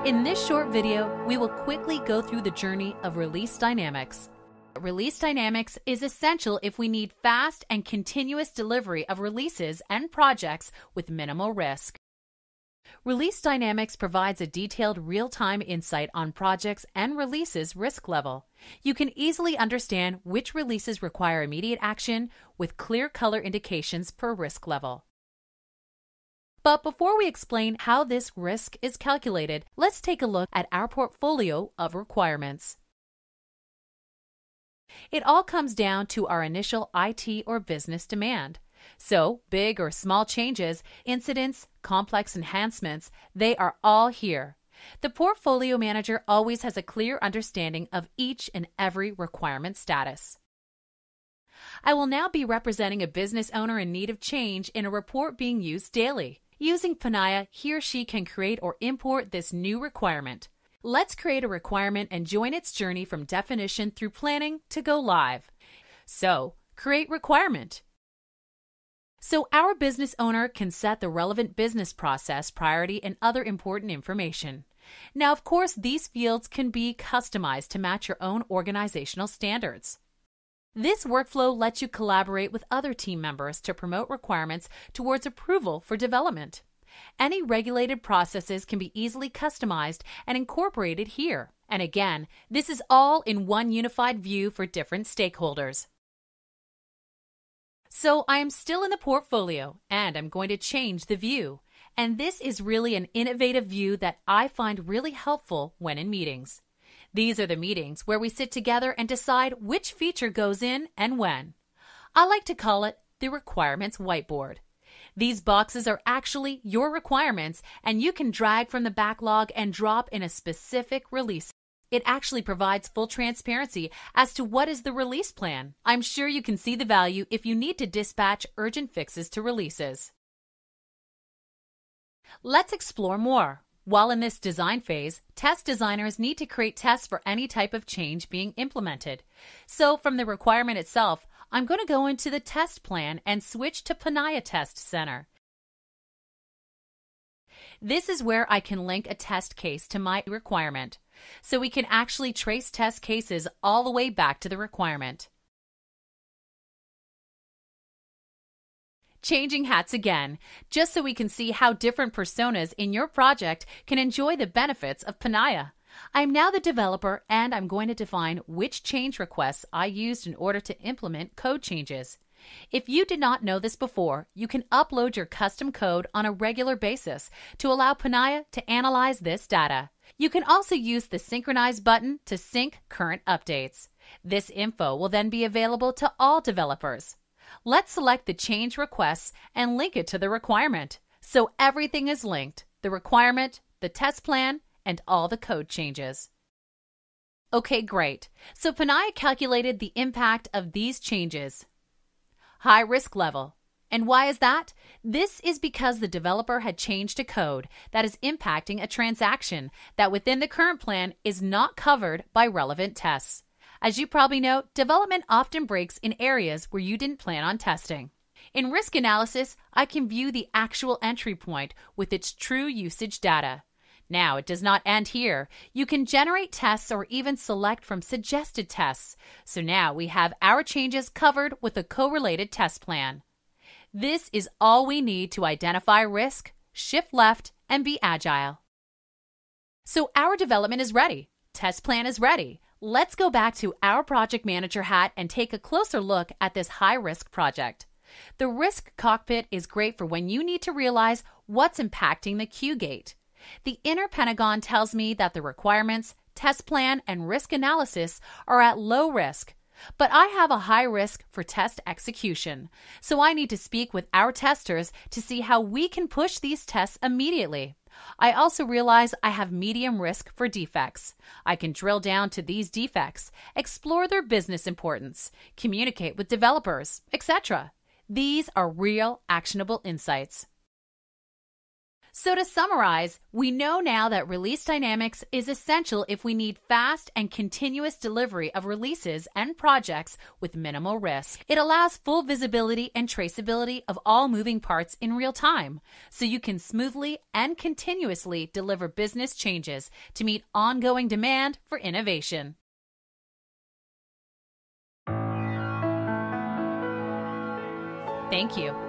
In this short video, we will quickly go through the journey of release dynamics. Release dynamics is essential if we need fast and continuous delivery of releases and projects with minimal risk. Release dynamics provides a detailed real-time insight on projects and releases risk level. You can easily understand which releases require immediate action with clear color indications per risk level. But before we explain how this risk is calculated, let's take a look at our portfolio of requirements. It all comes down to our initial IT or business demand. So, big or small changes, incidents, complex enhancements, they are all here. The portfolio manager always has a clear understanding of each and every requirement status. I will now be representing a business owner in need of change in a report being used daily. Using Panaya, he or she can create or import this new requirement. Let's create a requirement and join its journey from definition through planning to go live. So, create requirement. So our business owner can set the relevant business process, priority, and other important information. Now, of course, these fields can be customized to match your own organizational standards. This workflow lets you collaborate with other team members to promote requirements towards approval for development. Any regulated processes can be easily customized and incorporated here. And again, this is all in one unified view for different stakeholders. So I am still in the portfolio and I'm going to change the view. And this is really an innovative view that I find really helpful when in meetings. These are the meetings where we sit together and decide which feature goes in and when. I like to call it the requirements whiteboard. These boxes are actually your requirements and you can drag from the backlog and drop in a specific release. It actually provides full transparency as to what is the release plan. I'm sure you can see the value if you need to dispatch urgent fixes to releases. Let's explore more. While in this design phase, test designers need to create tests for any type of change being implemented. So from the requirement itself, I'm going to go into the test plan and switch to Panaya Test Center. This is where I can link a test case to my requirement, so we can actually trace test cases all the way back to the requirement. Changing hats again, just so we can see how different personas in your project can enjoy the benefits of Panaya. I'm now the developer and I'm going to define which change requests I used in order to implement code changes. If you did not know this before, you can upload your custom code on a regular basis to allow Panaya to analyze this data. You can also use the Synchronize button to sync current updates. This info will then be available to all developers. Let's select the change requests and link it to the requirement. So everything is linked, the requirement, the test plan, and all the code changes. Okay, great. So Panaya calculated the impact of these changes. High risk level. And why is that? This is because the developer had changed a code that is impacting a transaction that within the current plan is not covered by relevant tests. As you probably know, development often breaks in areas where you didn't plan on testing. In risk analysis, I can view the actual entry point with its true usage data. Now, it does not end here. You can generate tests or even select from suggested tests. So now we have our changes covered with a correlated test plan. This is all we need to identify risk, shift left, and be agile. So our development is ready. Test plan is ready. Let's go back to our project manager hat and take a closer look at this high-risk project. The risk cockpit is great for when you need to realize what's impacting the Q gate. The inner Pentagon tells me that the requirements, test plan, and risk analysis are at low risk, but I have a high risk for test execution, so I need to speak with our testers to see how we can push these tests immediately. I also realize I have medium risk for defects. I can drill down to these defects, explore their business importance, communicate with developers, etc. These are real, actionable insights. So to summarize, we know now that Release Dynamics is essential if we need fast and continuous delivery of releases and projects with minimal risk. It allows full visibility and traceability of all moving parts in real time, so you can smoothly and continuously deliver business changes to meet ongoing demand for innovation. Thank you.